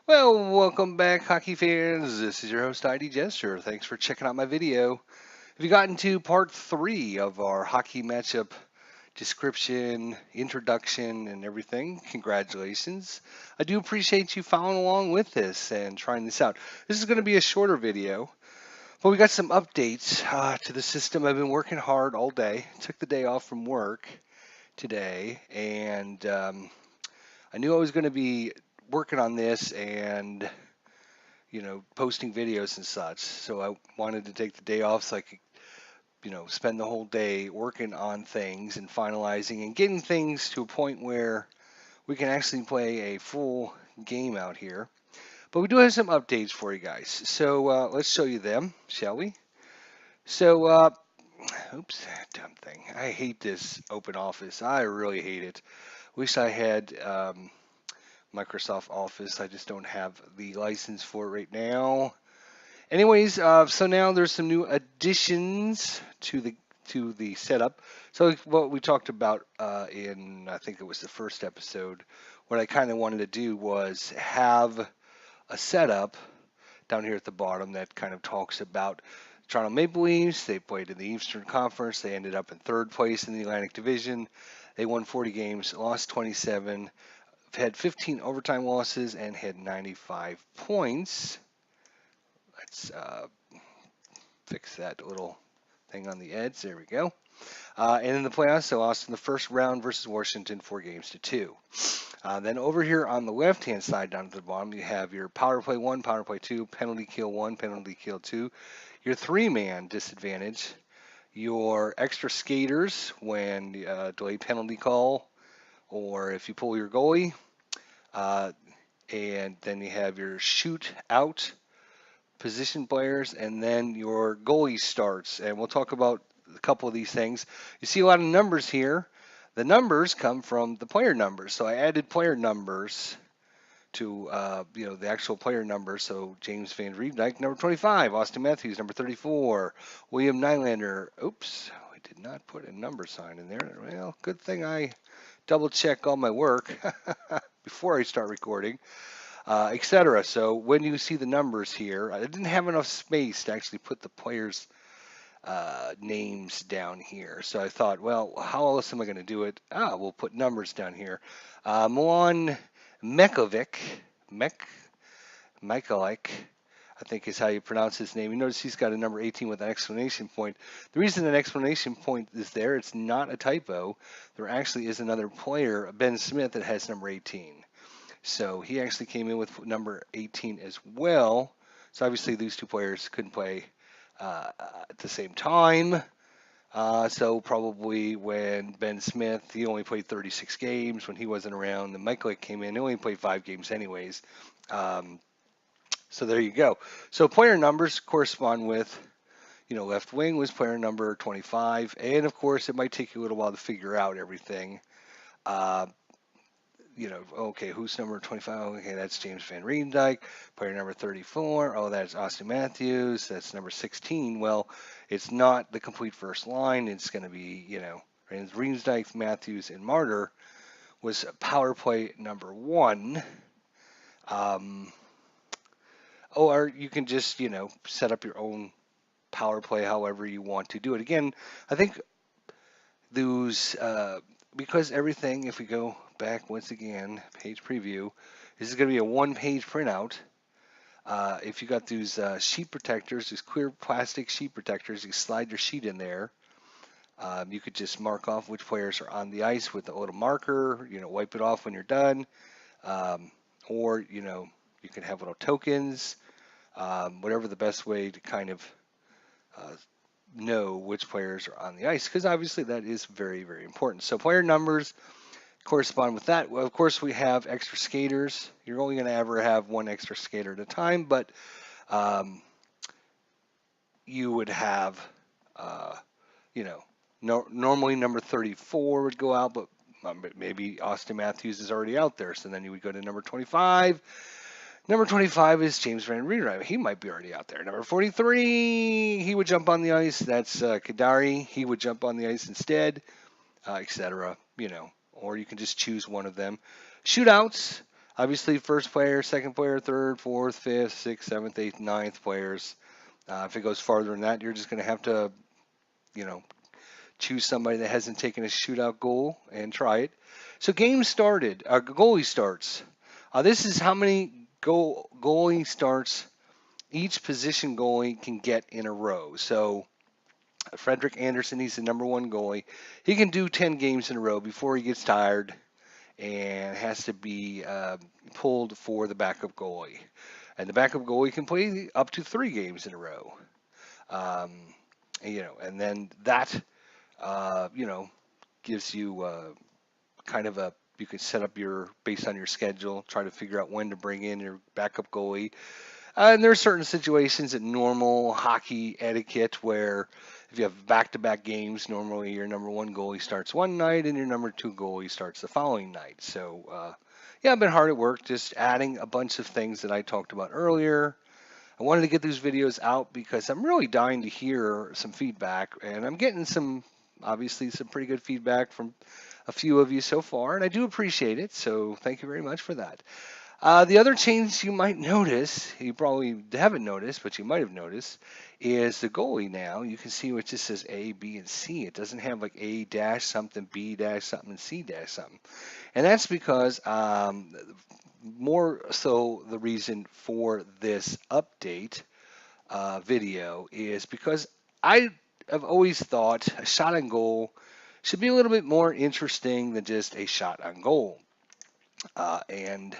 Well, welcome back, hockey fans. This is your host, ID Jester. Thanks for checking out my video. If you got into part 3 of our hockey matchup description, introduction, and everything, congratulations. I do appreciate you following along with this and trying this out. This is going to be a shorter video, but we got some updates to the system. I've been working hard all day. Took the day off from work today, and I knew I was going to be working on this and posting videos and such. So I wanted to take the day off so I could, spend the whole day working on things and finalizing and getting things to a point where we can actually play a full game out here. But we do have some updates for you guys. So let's show you them, shall we? So, oops, dumb thing. I hate this open office. I really hate it. Wish I had Microsoft Office. I just don't have the license for it right now. Anyways, so now there's some new additions to the setup. So what we talked about in I think it was the first episode, what I kind of wanted to do was have a setup down here at the bottom that kind of talks about Toronto Maple Leafs. They played in the Eastern Conference. They ended up in third place in the Atlantic Division. They won 40 games, lost 27, had 15 overtime losses, and had 95 points. Let's fix that little thing on the edge. There we go. And in the playoffs, so lost in the first round versus Washington 4-2. Then over here on the left-hand side down at the bottom, you have your power play 1, power play 2, penalty kill 1, penalty kill 2, your 3-man disadvantage, your extra skaters when delayed penalty call, or if you pull your goalie, and then you have your shoot out position players, and then your goalie starts. And we'll talk about a couple of these things. You see a lot of numbers here. The numbers come from the player numbers. So I added player numbers to the actual player numbers. So James Van Riemsdyk, number 25. Austin Matthews, number 34. William Nylander. Oops, I did not put a number sign in there. Well, good thing I double check all my work before I start recording. Etc. So when you see the numbers here, I didn't have enough space to actually put the players' names down here. So I thought, well, how else am I going to do it? We'll put numbers down here. Milan Mekovic, Mikolik, I think is how you pronounce his name. You notice he's got a number 18 with an exclamation point. The reason an exclamation point is there, it's not a typo. There actually is another player, Ben Smith, that has number 18. So he actually came in with number 18 as well. So obviously these two players couldn't play at the same time. So probably when Ben Smith, he only played 36 games when he wasn't around. And Michael came in, he only played 5 games anyways. So there you go. So player numbers correspond with, left wing was player number 25. And of course, it might take you a little while to figure out everything. Okay, who's number 25? Okay, that's James Van Riemsdyk. Player number 34. Oh, that's Austin Matthews. That's number 16. Well, it's not the complete first line. It's going to be, Riemsdyk, Matthews, and Martyr was power play number 1. Or you can just, set up your own power play however you want to do it. Again, I think those, because everything, if we go back once again, page preview, this is going to be a one-page printout. If you got these sheet protectors, these clear plastic sheet protectors, you slide your sheet in there. You could just mark off which players are on the ice with a little marker, wipe it off when you're done. Or, you can have little tokens, whatever the best way to kind of know which players are on the ice, because obviously that is very, very important. So player numbers correspond with that. Well, of course, we have extra skaters. You're only going to ever have one extra skater at a time, but you would have, normally number 34 would go out, but maybe Austin Matthews is already out there, so then you would go to number 25. Number 25 is James Van Riemsdyk. He might be already out there. Number 43, he would jump on the ice. That's Kadari. He would jump on the ice instead, etc. Or you can just choose one of them. Shootouts. Obviously, first player, second player, third, fourth, fifth, sixth, seventh, eighth, ninth players. If it goes farther than that, you're just going to have to, you know, choose somebody that hasn't taken a shootout goal and try it. So game started. Goalie starts. This is how many goalie starts each position goalie can get in a row. So Frederick Anderson, he's the number one goalie. He can do 10 games in a row before he gets tired and has to be pulled for the backup goalie. And the backup goalie can play up to 3 games in a row. Um, and then that, gives you kind of you can set up based on your schedule, try to figure out when to bring in your backup goalie. And there are certain situations in normal hockey etiquette where if you have back-to-back games, normally your number one goalie starts one night and your number two goalie starts the following night. So, yeah, I've been hard at work just adding a bunch of things that I talked about earlier. I wanted to get these videos out because I'm really dying to hear some feedback, and I'm getting obviously, some pretty good feedback from a few of you so far, and I do appreciate it. So, thank you very much for that. The other change you might notice, you probably haven't noticed, but you might have noticed, is the goalie now. You can see what just says A, B, and C. It doesn't have like A dash something, B dash something, and C dash something. And that's because more so the reason for this update video is because I have always thought a shot on goal should be a little bit more interesting than just a shot on goal. And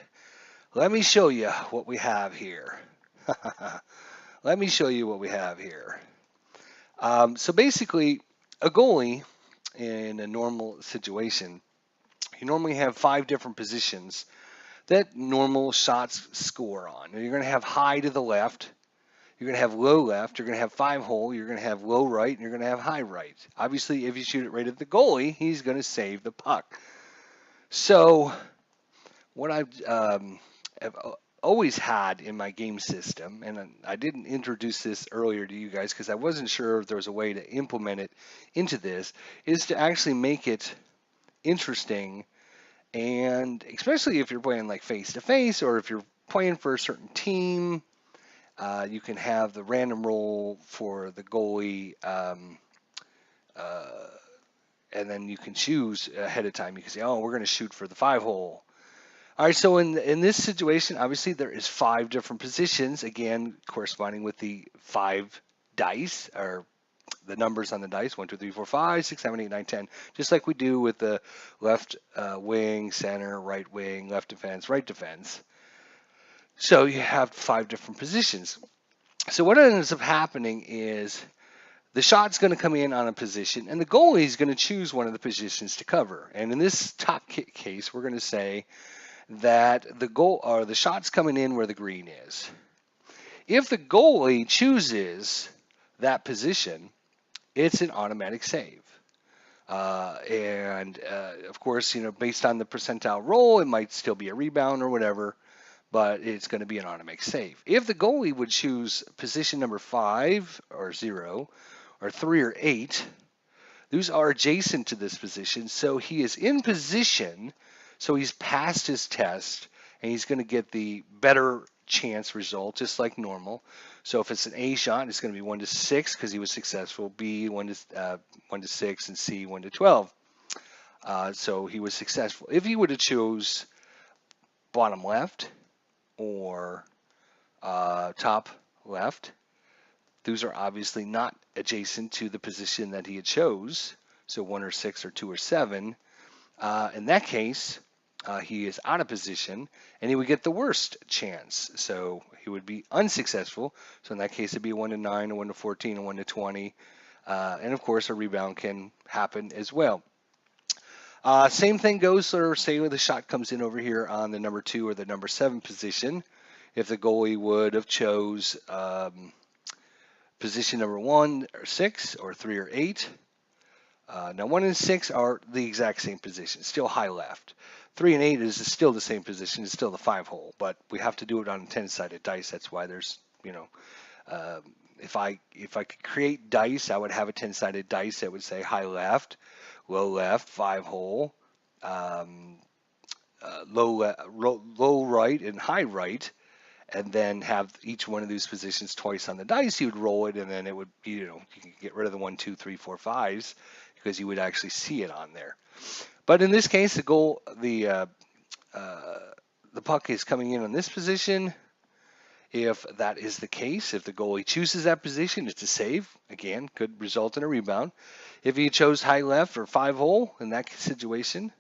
let me show you what we have here. Let me show you what we have here. So basically, a goalie in a normal situation, you normally have 5 different positions that normal shots score on. You're going to have high to the left, you're going to have low left, you're going to have 5-hole, you're going to have low right, and you're going to have high right. Obviously, if you shoot it right at the goalie, he's going to save the puck. So what have always had in my game system, and I didn't introduce this earlier to you guys because I wasn't sure if there was a way to implement it into this, is to actually make it interesting. And especially if you're playing like face to face, or if you're playing for a certain team, you can have the random roll for the goalie, uh, and then you can choose ahead of time. You can say, oh, we're going to shoot for the 5-hole. All right, so in this situation, obviously there is 5 different positions, again, corresponding with the 5 dice, or the numbers on the dice, 1, 2, 3, 4, 5, 6, 7, 8, 9, 10, just like we do with the left wing, center, right wing, left defense, right defense. So you have 5 different positions. So what ends up happening is the shot's going to come in on a position, and the goalie is going to choose one of the positions to cover. And in this top case, we're going to say that the shot's coming in where the green is. If the goalie chooses that position, it's an automatic save. And of course, based on the percentile roll, it might still be a rebound or whatever, but it's going to be an automatic save. If the goalie would choose position number 5 or 0 or 3 or 8, those are adjacent to this position, so he is in position. So he's passed his test, and he's going to get the better chance result, just like normal. So if it's an A shot, it's going to be 1 to 6 because he was successful. B 1 to 6, and C 1 to 12. So he was successful. If he would have chose bottom left or top left, those are obviously not adjacent to the position that he had chose. So 1 or 6 or 2 or 7. In that case, he is out of position, and he would get the worst chance. So he would be unsuccessful. So in that case, it'd be 1 to 9, a 1 to 14, a 1 to 20. And of course, a rebound can happen as well. Same thing goes, or say the shot comes in over here on the number 2 or the number 7 position. If the goalie would have chose position number 1 or 6 or 3 or 8. Now 1 and 6 are the exact same position, still high left. 3 and 8 is still the same position, it's still the 5-hole, but we have to do it on a 10-sided dice. That's why there's, if I could create dice, I would have a 10-sided dice that would say high left, low left, 5-hole, low right and high right, and then have each one of those positions twice on the dice. You would roll it, and then it would be, you can get rid of the 1, 2, 3, 4, 5s because you would actually see it on there. But in this case, the puck is coming in on this position. If that is the case, if the goalie chooses that position, it's a save. Again, could result in a rebound. If he chose high left or 5-hole in that situation,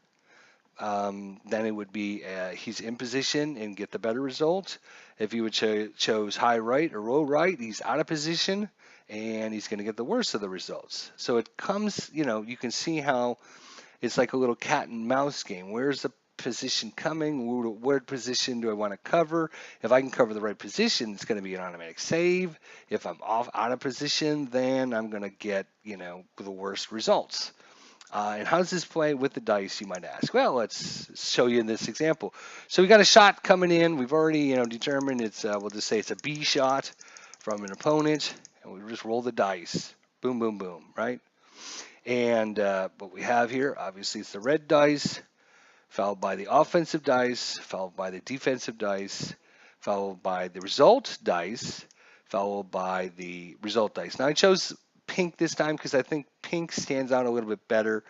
then it would be he's in position and get the better result. If he would chose high right or low right, he's out of position and he's going to get the worst of the results. So it comes, you can see how it's like a little cat and mouse game. Where's the position coming? What position do I want to cover? If I can cover the right position, it's going to be an automatic save. If I'm out of position, then I'm going to get, the worst results. And how does this play with the dice, you might ask? Well, let's show you in this example. So we got a shot coming in. We've already, determined it's, we'll just say it's a B shot from an opponent, and we just roll the dice. Boom, boom, boom, right? And what we have here, obviously, it's the red dice, followed by the offensive dice, followed by the defensive dice, followed by the result dice, followed by the result dice. Now, I chose pink this time because I think pink stands out a little bit better.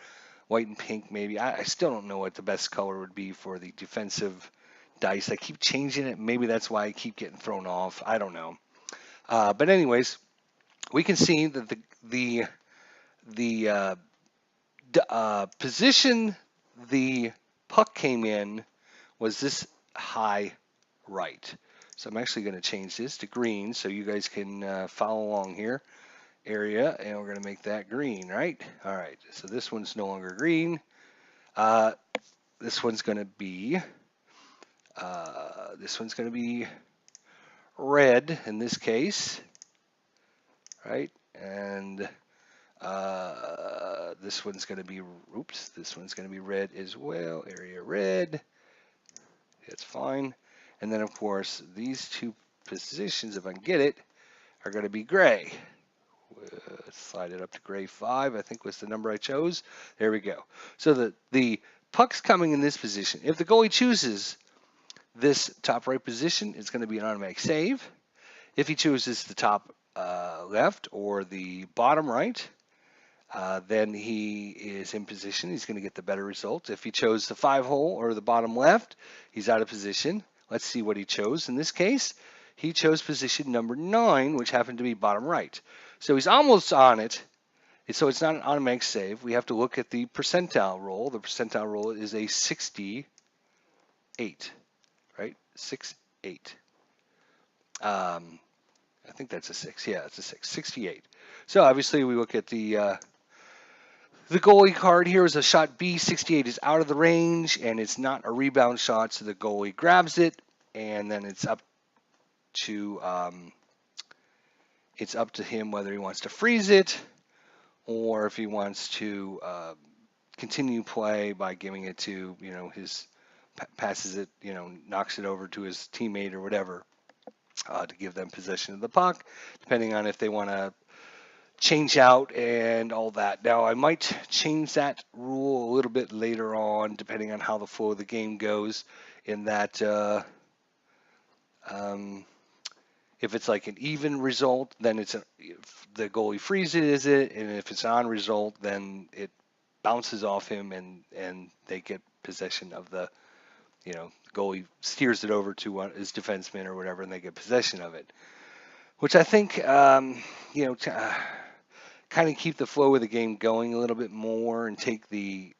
White and pink, maybe. I still don't know what the best color would be for the defensive dice. I keep changing it. Maybe that's why I keep getting thrown off. I don't know. But anyways, we can see that the position the puck came in was this high right. So I'm actually going to change this to green so you guys can follow along here. Area, and we're going to make that green, right? All right, so this one's no longer green. This one's going to be red in this case, right? And this one's going to be, this one's going to be red as well. Area red. That's fine. And then, of course, these two positions, if I can get it, are going to be gray. Let's slide it up to gray 5, I think was the number I chose. There we go. So the puck's coming in this position. If the goalie chooses this top right position, it's going to be an automatic save. If he chooses the top left or the bottom right, then he is in position. He's going to get the better result. If he chose the 5-hole or the bottom left, he's out of position. Let's see what he chose. In this case, he chose position number 9, which happened to be bottom right. So he's almost on it. So it's not an automatic save. We have to look at the percentile roll. The percentile roll is a 68, right? 68. I think that's a 6. Yeah, it's a 6. 68. So obviously we look at the goalie card here is a shot B. 68 is out of the range, and it's not a rebound shot, so the goalie grabs it, and then it's up to him whether he wants to freeze it or if he wants to continue play by giving it to, his passes it, knocks it over to his teammate or whatever to give them possession of the puck, depending on if they want to change out and all that. Now, I might change that rule a little bit later on, depending on how the flow of the game goes, in that if it's like an even result, then the goalie freezes it, and if it's an on result, then it bounces off him, and they get possession of the, goalie steers it over to his defenseman or whatever, and they get possession of it, which I think, kind of keep the flow of the game going a little bit more and take the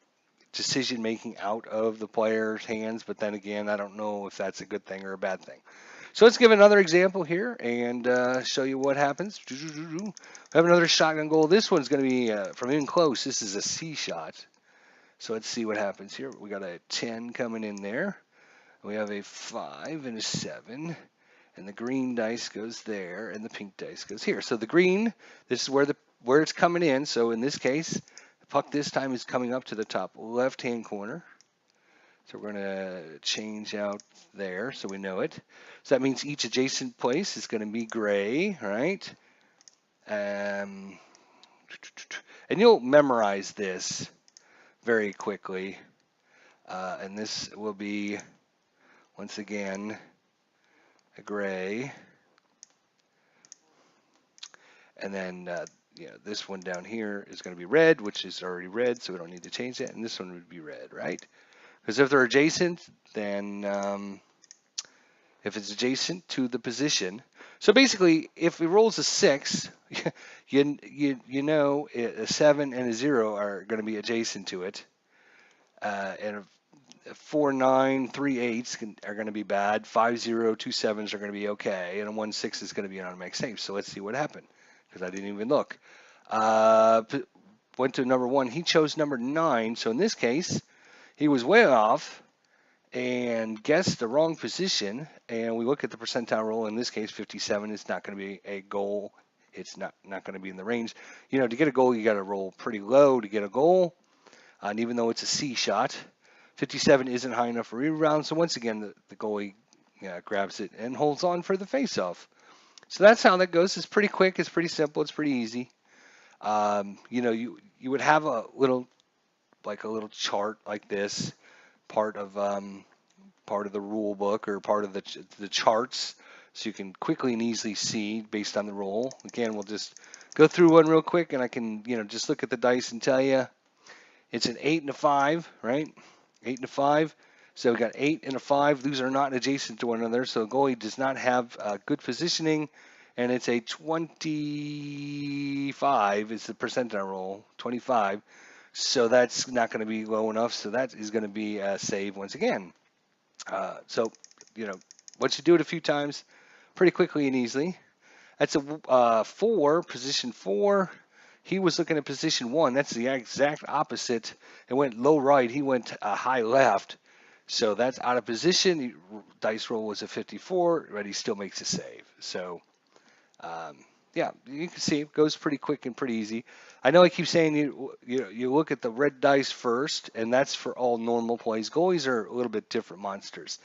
decision making out of the player's hands. But then again, I don't know if that's a good thing or a bad thing. So let's give another example here and show you what happens. We have another shotgun goal. This one's going to be from in close. This is a C shot. So let's see what happens here. We got a 10 coming in there. We have a 5 and a 7. And the green dice goes there, and the pink dice goes here. So the green, this is where it's coming in. So in this case, the puck this time is coming up to the top left-hand corner. So we're going to change out there so we know it. So that means each adjacent place is going to be gray, right? And you'll memorize this very quickly. And this will be, once again, a gray. And then this one down here is going to be red, which is already red, so we don't need to change that. And this one would be red, right? Because if they're adjacent, then if it's adjacent to the position. So basically, if it rolls a 6, you know a 7 and a 0 are going to be adjacent to it. And 4, 9, 3, 8s are going to be bad. 5, 0, 2, 7s are going to be okay. And a 1, 6 is going to be an automatic save. So let's see what happened, because I didn't even look. Went to number 1. He chose number 9. So in this case, he was way off and guessed the wrong position. And we look at the percentile roll. In this case, 57 is not going to be a goal. It's not going to be in the range. You know, to get a goal, you got to roll pretty low to get a goal. And even though it's a C shot, 57 isn't high enough for rebound. So once again, the goalie grabs it and holds on for the faceoff. So that's how that goes. It's pretty quick. It's pretty simple. It's pretty easy. You know, you would have a little chart like this, part of the rule book or part of the charts, so you can quickly and easily see based on the roll. Again, we'll just go through one real quick, and I can just look at the dice and tell you it's an 8 and a 5, right? 8 and a 5. So we got 8 and a 5. These are not adjacent to one another, so the goalie does not have good positioning. And it's a 25 is the percentile roll, 25. So that's not going to be low enough. So that is going to be a save once again. So, once you do it a few times, pretty quickly and easily. That's a 4, position 4. He was looking at position 1. That's the exact opposite. It went low right. He went high left. So that's out of position. Dice roll was a 54, but he still makes a save. So, yeah, you can see it goes pretty quick and pretty easy. I know I keep saying you look at the red dice first, and that's for all normal plays. Goalies are a little bit different monsters.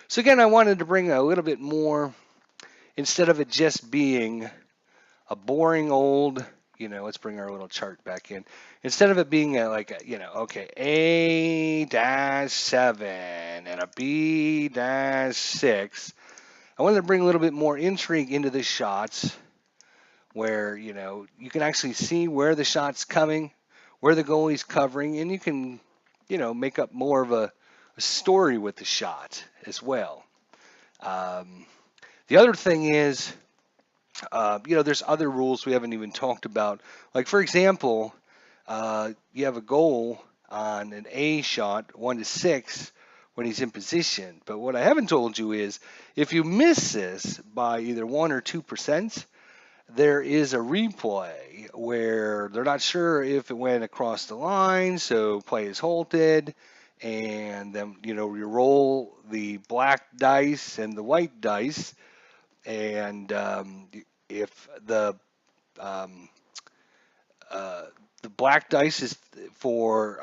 So again, I wanted to bring a little bit more, instead of it just being a boring old, let's bring our little chart back in. Instead of it being okay, A-7 and a B-6, I wanted to bring a little bit more intrigue into the shots, where you can actually see where the shot's coming, where the goalie's covering, and you can make up more of a story with the shot as well. The other thing is, there's other rules we haven't even talked about. Like, for example, you have a goal on an A shot, 1 to 6, when he's in position. But what I haven't told you is, if you miss this by either 1 or 2%, there is a replay where they're not sure if it went across the line, so play is halted, and then you roll the black dice and the white dice, and if the black dice is for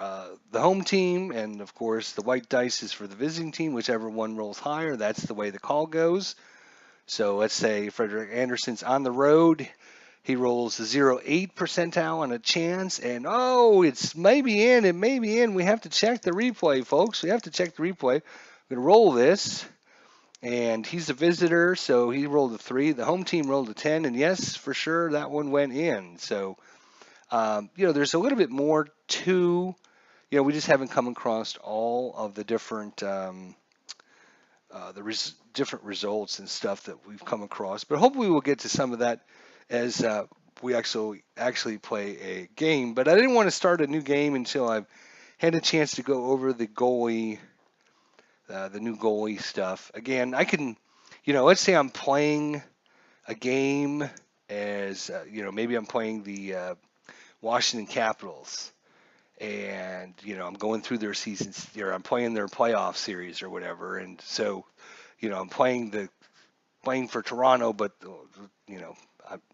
the home team, and of course the white dice is for the visiting team, whichever one rolls higher, that's the way the call goes. So let's say Frederick Anderson's on the road. He rolls a 0.8 percentile on a chance, and it's maybe in, it may be in. We have to check the replay, folks. We have to check the replay. We're going to roll this, and he's a visitor, so he rolled a 3. The home team rolled a 10, and yes, for sure, that one went in. So, there's a little bit more to, we just haven't come across all of the different different results and stuff that we've come across, but hopefully we'll get to some of that as we actually play a game. But I didn't want to start a new game until I've had a chance to go over the goalie, the new goalie stuff. Again, I can, let's say I'm playing a game as, maybe I'm playing the Washington Capitals, and I'm going through their seasons, or I'm playing their playoff series or whatever, and so I'm playing for Toronto, but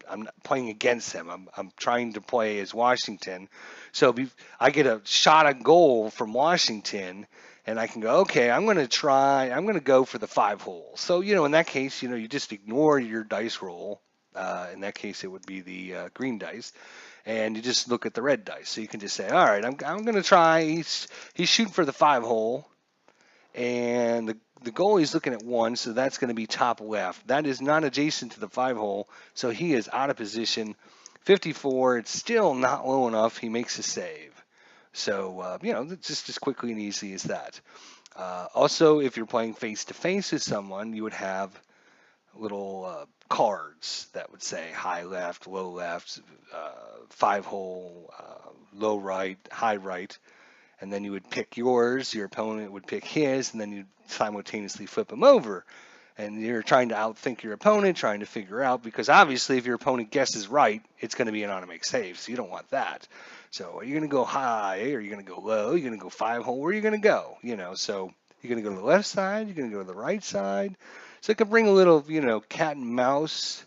I'm not playing against them. I'm trying to play as Washington, so I get a shot on goal from Washington, and I can go, okay, I'm going to go for the 5 holes. So in that case, you just ignore your dice roll. In that case, it would be the green dice. and you just look at the red dice. So you can just say, all right, I'm going to try. He's shooting for the 5-hole, and the goalie's looking at 1, so that's going to be top left. That is not adjacent to the 5-hole, so he is out of position. 54, it's still not low enough. He makes a save. So, it's just as quickly and easy as that. Also, if you're playing face-to-face with someone, you would have little cards that would say high left, low left, 5-hole, low right, high right, and then you would pick yours, your opponent would pick his, and then you'd simultaneously flip them over. And you're trying to outthink your opponent, trying to figure out, because obviously if your opponent guesses right, it's going to be an automatic save, so you don't want that. So are you going to go high? Are you going to go low? Are you going to go 5-hole? Where are you going to go? So you're going to go to the left side? You're going to go to the right side? So it can bring a little, cat and mouse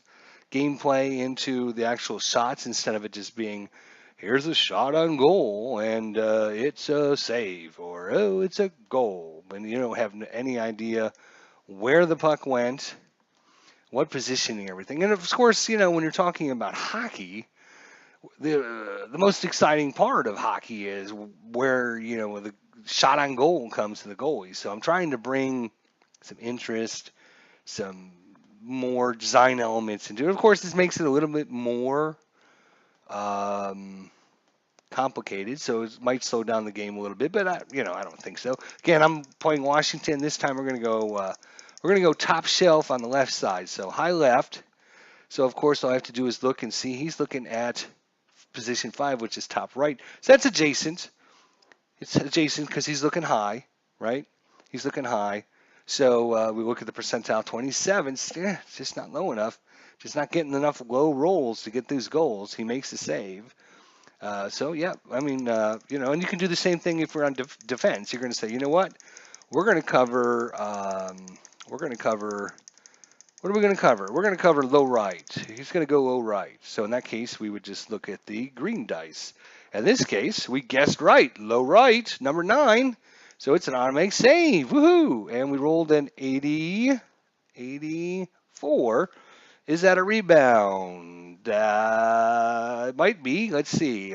gameplay into the actual shots instead of it just being, here's a shot on goal and it's a save, or oh, it's a goal, and you don't have any idea where the puck went, what positioning, everything. And of course, when you're talking about hockey, the most exciting part of hockey is where the shot on goal comes to the goalie. So I'm trying to bring some interest, some more design elements into it. Of course, this makes it a little bit more complicated, so it might slow down the game a little bit, but I don't think so. Again, I'm playing Washington. This time we're going to go top shelf on the left side, so high left. So of course all I have to do is look and see he's looking at position 5, which is top right. So that's adjacent. It's adjacent because he's looking high, right? He's looking high. So we look at the percentile 27. Yeah, it's just not low enough. Just not getting enough low rolls to get these goals. He makes a save. So yeah, I mean, and you can do the same thing if we're on defense. You're going to say, you know what? We're going to cover. What are we going to cover? We're going to cover low right. He's going to go low right. So in that case, we would just look at the green dice. In this case, we guessed right. Low right, number 9. So it's an automatic save. Woohoo! And we rolled an 84. Is that a rebound? It might be. Let's see.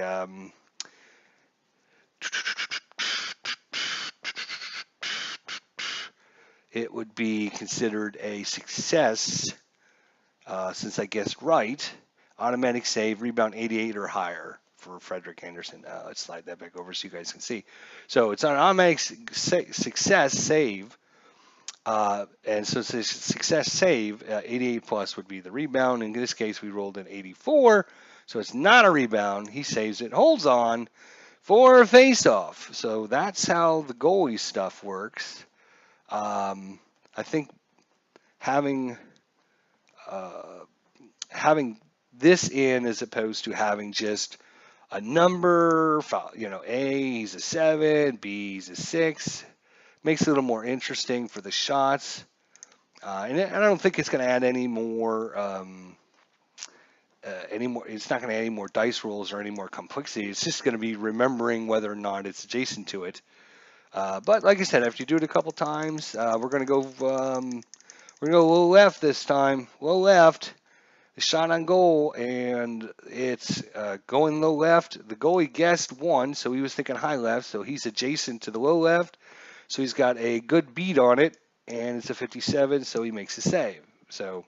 It would be considered a success since I guessed right. Automatic save, rebound 88 or higher for Frederick Anderson. Let's slide that back over so you guys can see. So it's an automatic success save. And so it's a success save. 88 plus would be the rebound. In this case, we rolled an 84. So it's not a rebound. He saves it, holds on for a face-off. So that's how the goalie stuff works. I think having this in as opposed to having just a number, A, he's a 7, B, he's a 6, makes it a little more interesting for the shots. And I don't think it's going to add any more, it's not going to add any more dice rolls or any more complexity. It's just going to be remembering whether or not it's adjacent to it. But like I said, after you do it a couple times, we're going to go low left this time. Low left, the shot on goal, and it's going low left. The goalie guessed 1, so he was thinking high left, so he's adjacent to the low left. So he's got a good beat on it, and it's a 57, so he makes a save. So,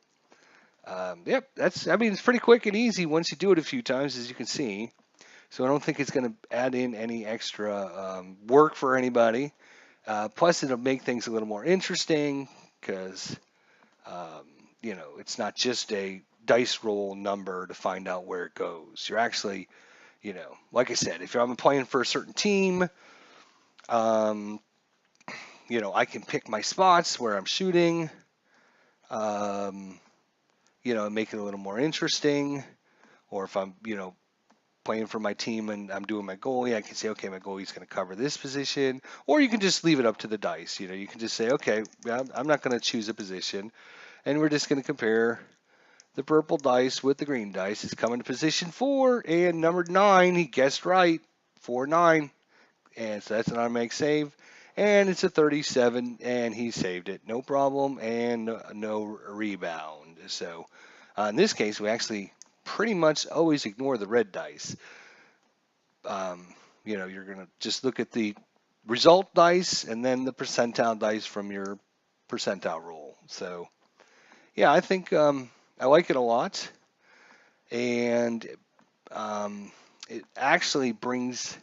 yep, it's pretty quick and easy once you do it a few times, as you can see. So I don't think it's going to add in any extra work for anybody. Plus, it'll make things a little more interesting because, it's not just a dice roll number to find out where it goes. You're actually, like I said, if I'm playing for a certain team, I can pick my spots where I'm shooting, make it a little more interesting. Or if I'm, playing for my team and I'm doing my goalie, I can say, okay, my goalie's going to cover this position. Or you can just leave it up to the dice. You can just say, okay, I'm not going to choose a position. And we're just going to compare the purple dice with the green dice. It's coming to position 4 and number 9. He guessed right, 4-9. And so that's an automatic save. And it's a 37 and he saved it. No problem and no rebound. So in this case, we actually pretty much always ignore the red dice. You're going to just look at the result dice and then the percentile dice from your percentile roll. So, yeah, I think I like it a lot. And it actually brings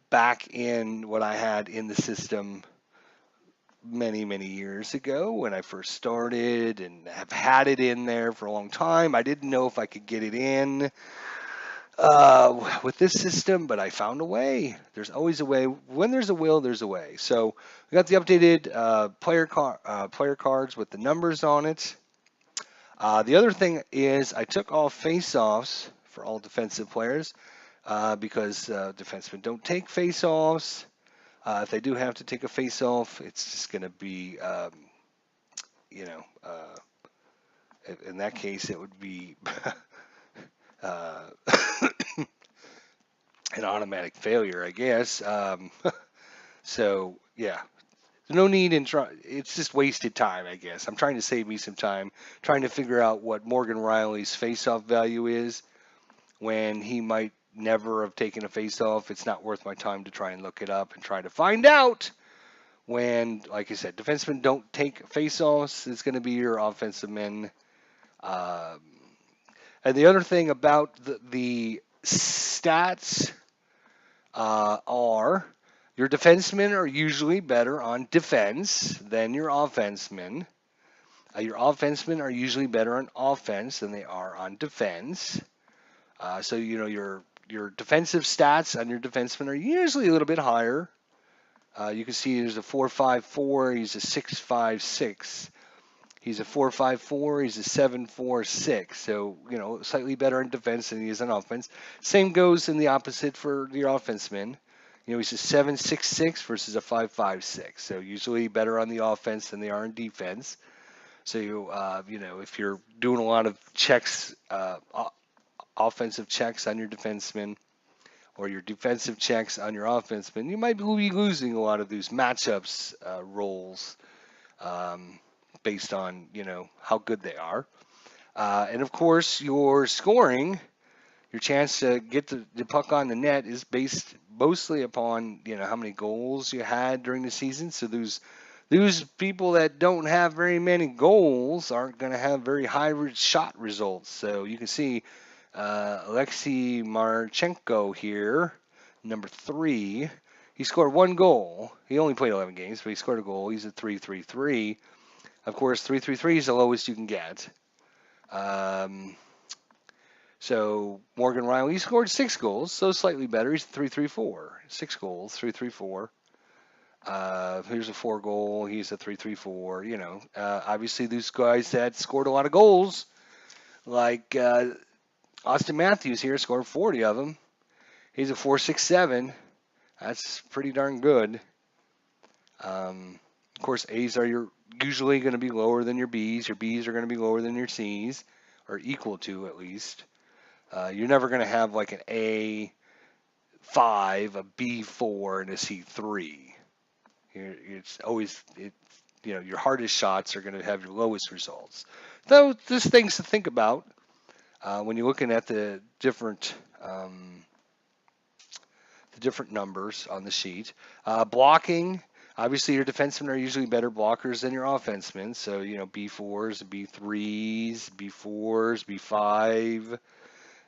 back in what I had in the system many, many years ago when I first started, and have had it in there for a long time. I didn't know if I could get it in with this system, but I found a way. There's always a way. When there's a will, there's a way. So we got the updated player cards with the numbers on it. The other thing is I took off face-offs for all defensive players because defensemen don't take face-offs. If they do have to take a face-off, it's just going to be, you know, in that case, it would be uh, an automatic failure, I guess. So, yeah, no need in try. It's just wasted time, I guess. I'm trying to save me some time, trying to figure out what Morgan Riley's face-off value is when he might never have taken a face-off. It's not worth my time to try and look it up and try to find out. When, like I said, defensemen don't take face-offs, it's going to be your offensive men. Um, and the other thing about the stats are your defensemen are usually better on defense than your offensemen. Your offensemen are usually better on offense than they are on defense. So your defensive stats on your defensemen are usually a little bit higher. You can see there's a 4.54. He's a 6.56. He's a 4.54. He's a 7.46. So slightly better in defense than he is on offense. Same goes in the opposite for your offensemen. He's a 7.66 versus a 5.56. So usually better on the offense than they are in defense. So if you're doing a lot of checks, offensive checks on your defensemen, or your defensive checks on your offensemen, you might be losing a lot of these matchups roles based on how good they are. And of course, your scoring, your chance to get the puck on the net is based mostly upon how many goals you had during the season. So those people that don't have very many goals aren't going to have very high shot results. So you can see Alexei Marchenko here, number 3. He scored 1 goal. He only played 11 games, but he scored a goal. He's a 3.33. Of course, 3.33 is the lowest you can get. So Morgan Riley scored 6 goals, so slightly better. He's a 3.34. 6 goals, 3.34. Here's a 4 goal. He's a 3.34. Obviously these guys that scored a lot of goals, like Austin Matthews here, scored 40 of them. He's a 4.67. That's pretty darn good. Of course, A's are usually going to be lower than your B's. Your B's are going to be lower than your C's, or equal to at least. You're never going to have like an A5, a B4, and a C3. It's always your hardest shots are going to have your lowest results. Though there's things to think about when you're looking at the different numbers on the sheet. Blocking. Obviously, your defensemen are usually better blockers than your offensemen. So, B4s, B3s, B4s, B5.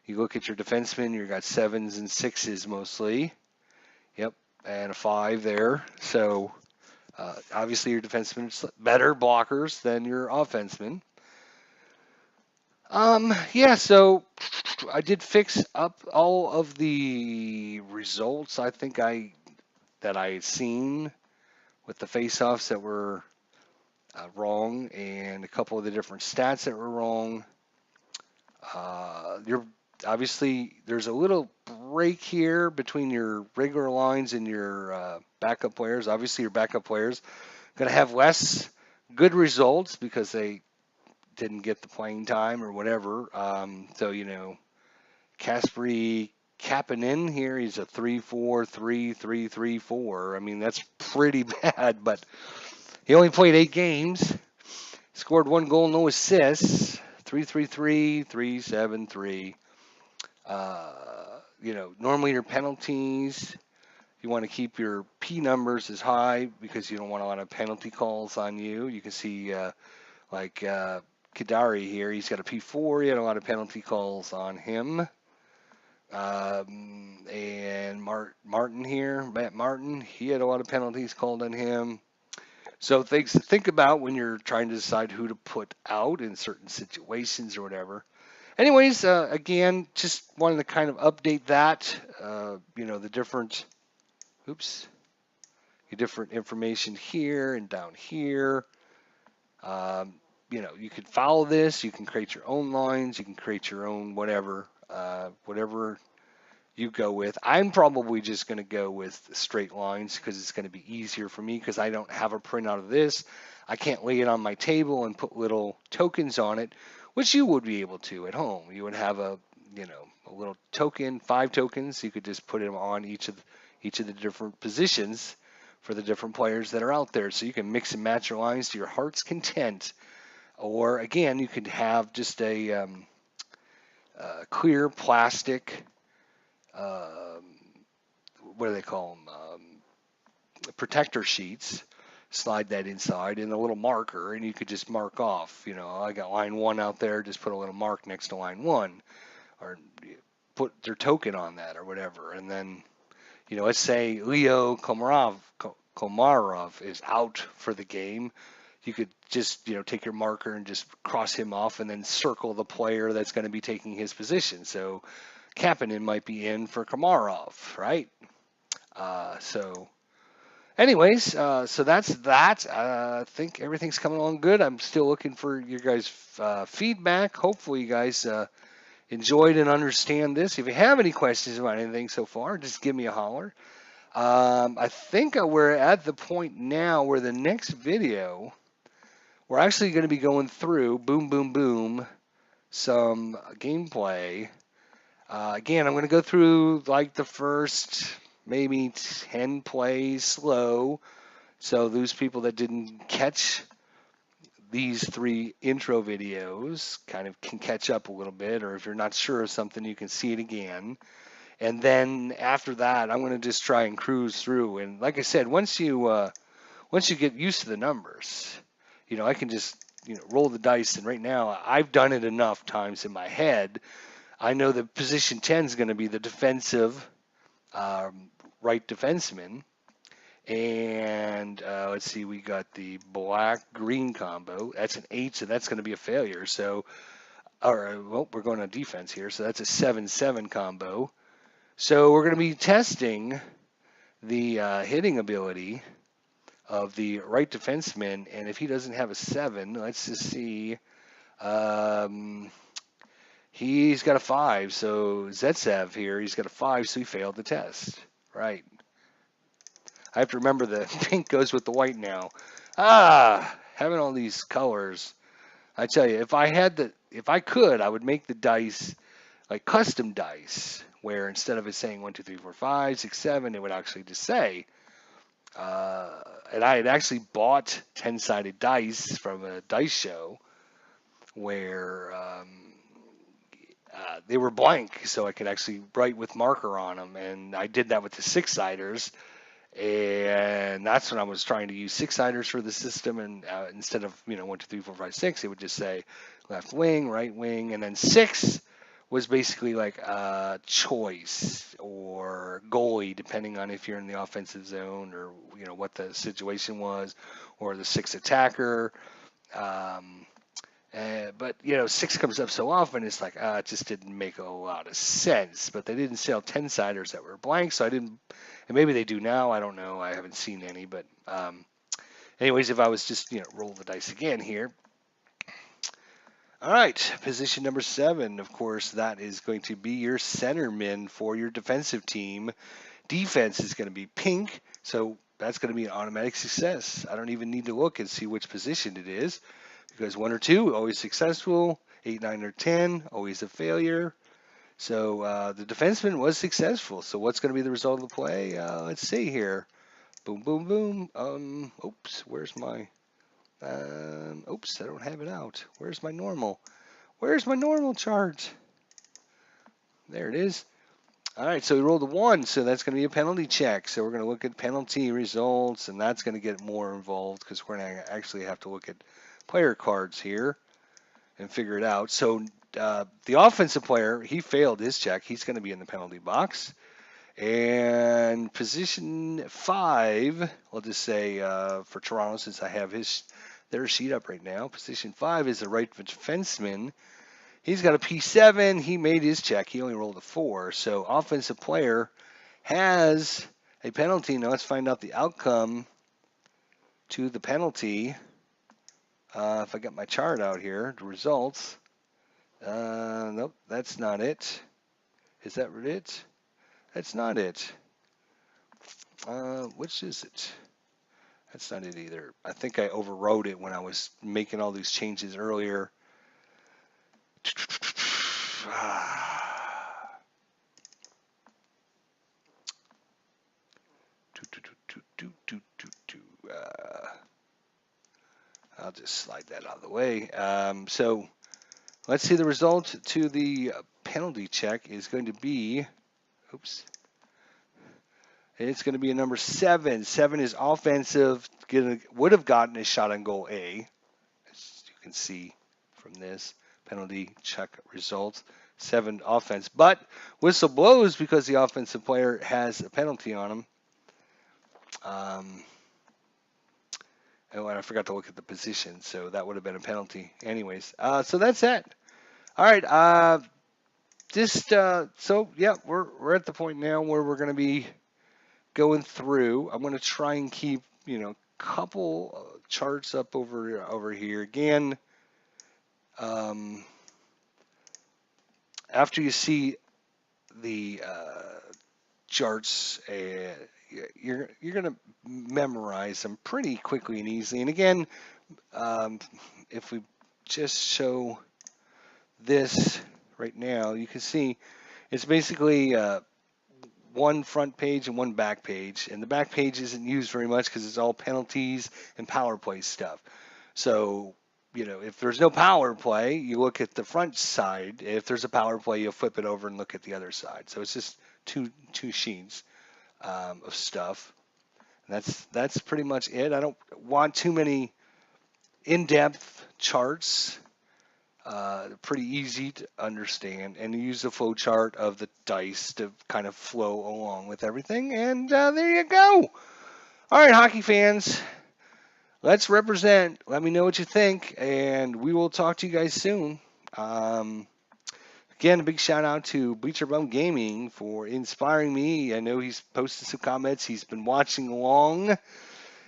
You look at your defensemen, you've got 7s and 6s mostly. Yep, and a 5 there. So, obviously, your defensemen are better blockers than your offensemen. Yeah, so I did fix up all of the results I think that I had seen with the face-offs that were wrong, and a couple of the different stats that were wrong. Obviously there's a little break here between your regular lines and your backup players. Obviously your backup players going to have less good results because they didn't get the playing time or whatever. So Kasperi Kapanen here, he's a 3.43, 3.34. I mean, that's pretty bad, but he only played 8 games, scored 1 goal, no assists, 333, 373. Normally your penalties, you want to keep your P numbers as high because you don't want a lot of penalty calls on you. You can see Kadari here, he's got a P4. He had a lot of penalty calls on him. And Martin here, Matt Martin, he had a lot of penalties called on him. So things to think about when you're trying to decide who to put out in certain situations or whatever. Anyways, again, just wanted to kind of update that, the different, the different information here and down here. You could follow this. You can create your own lines. You can create your own whatever you go with. I'm probably just going to go with straight lines because it's going to be easier for me because I don't have a printout of this. I can't lay it on my table and put little tokens on it, which you would be able to at home. You would have a little token, 5 tokens. You could just put them on each of the different positions for the different players that are out there. So you can mix and match your lines to your heart's content. Or again, you could have just a clear plastic, what do they call them? Protector sheets. Slide that inside and a little marker, and you could just mark off. I got line 1 out there. Just put a little mark next to line 1, or put their token on that or whatever. And then, let's say Leo Komarov is out for the game. You could just, take your marker and just cross him off and then circle the player that's going to be taking his position. So Kapanen might be in for Komarov, right? Anyways, so that's that. I think everything's coming along good. I'm still looking for your guys' feedback. Hopefully you guys enjoyed and understand this. If you have any questions about anything so far, just give me a holler. I think we're at the point now where the next video, we're actually going to be going through, boom, some gameplay. Again, I'm going to go through like the first maybe 10 plays slow. So those people that didn't catch these 3 intro videos kind of can catch up a little bit, or if you're not sure of something, you can see it again. And then after that, I'm going to just try and cruise through. And like I said, once you get used to the numbers, I can just roll the dice. And right now, I've done it enough times in my head. I know that position 10 is going to be the defensive right defenseman. And let's see, we got the black-green combo. That's an 8, so that's going to be a failure. So, we're going on defense here. So that's a 7-7 combo. So we're going to be testing the hitting ability of the right defenseman. And if he doesn't have a 7, let's just see. He's got a 5. So Zetsev here, he's got a 5, so he failed the test. Right. I have to remember the pink goes with the white now. Having all these colors. I tell you, if I could, I would make the dice like custom dice, where instead of it saying 1, 2, 3, 4, 5, 6, 7, it would actually just say. And I had actually bought 10-sided dice from a dice show where they were blank, so I could actually write with marker on them. And I did that with the 6-siders. And that's when I was trying to use 6-siders for the system, and instead of 1, 2, 3, 4, 5, 6, it would just say left wing, right wing, and then 6 was basically like a choice or goalie, depending on if you're in the offensive zone or what the situation was, or the 6 attacker. But 6 comes up so often, it's like it just didn't make a lot of sense. But they didn't sell 10-siders that were blank, so I didn't. And maybe they do now. I don't know. I haven't seen any. But anyways, if I was just roll the dice again here. All right, position number 7. Of course, that is going to be your centerman for your defensive team. Defense is going to be pink, so that's going to be an automatic success. I don't even need to look and see which position it is. Because 1 or 2, always successful. 8, 9, or 10, always a failure. So the defenseman was successful. So what's going to be the result of the play? Let's see here. Boom, boom, boom. Oops, where's my... oops, I don't have it out. Where's my normal? Where's my normal chart? There it is. All right, so we rolled a 1, so that's going to be a penalty check. So we're going to look at penalty results, and that's going to get more involved because we're going to actually have to look at player cards here and figure it out. So the offensive player, he failed his check. He's going to be in the penalty box. And position 5, I'll just say for Toronto, since I have their sheet up right now, position 5 is the right defenseman. He's got a P7. He made his check. He only rolled a 4. So offensive player has a penalty. Now let's find out the outcome to the penalty. If I got my chart out here, the results. Nope, that's not it. Is that it? That's not it. Which is it? That's not it either. I think I overrode it when I was making all these changes earlier. I'll just slide that out of the way. So let's see the result to the penalty check is going to be, oops, it's going to be a number 7. 7 is offensive, would have gotten a shot on goal A, as you can see from this penalty check result. 7 offense, but whistle blows because the offensive player has a penalty on him. Oh, and I forgot to look at the position, so that would have been a penalty. Anyways, so that's it. All right, so yeah, we're at the point now where we're going to be going through. I'm going to try and keep a couple charts up over here again. After you see the charts, you're going to memorize them pretty quickly and easily. And again, if we just show this right now, you can see it's basically one front page and one back page. And the back page isn't used very much because it's all penalties and power play stuff. So, if there's no power play, you look at the front side. If there's a power play, you'll flip it over and look at the other side. So it's just two sheets of stuff. And that's pretty much it. I don't want too many in-depth charts. Pretty easy to understand, and you use the flow chart of the dice to kind of flow along with everything. And there you go. All right, hockey fans, let's represent. Let me know what you think, and we will talk to you guys soon. Again, a big shout out to Bleacher Bum Gaming for inspiring me. I know he's posted some comments. He's been watching along.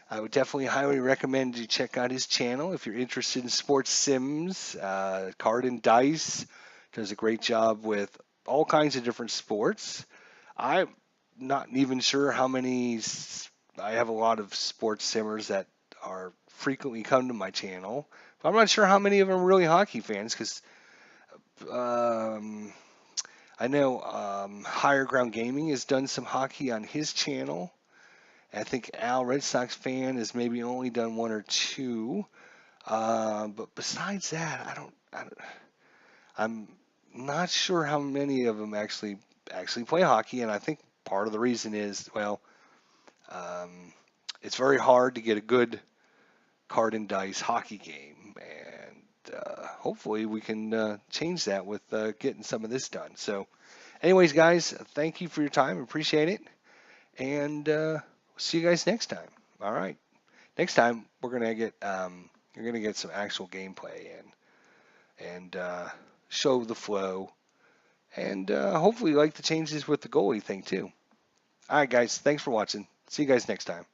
I would definitely highly recommend you check out his channel if you're interested in sports sims. Card and Dice does a great job with all kinds of different sports. I'm not even sure how many. I have a lot of sports simmers that are frequently come to my channel. But I'm not sure how many of them are really hockey fans because I know Higher Ground Gaming has done some hockey on his channel. I think Al, Red Sox fan, has maybe only done 1 or 2. But besides that, I'm not sure how many of them actually play hockey. And I think part of the reason is, well, it's very hard to get a good card and dice hockey game. And hopefully we can change that with getting some of this done. So anyways, guys, thank you for your time. Appreciate it. And see you guys next time. All right. Next time we're gonna get you're gonna get some actual gameplay and show the flow, and hopefully you like the changes with the goalie thing too. All right, guys. Thanks for watching. See you guys next time.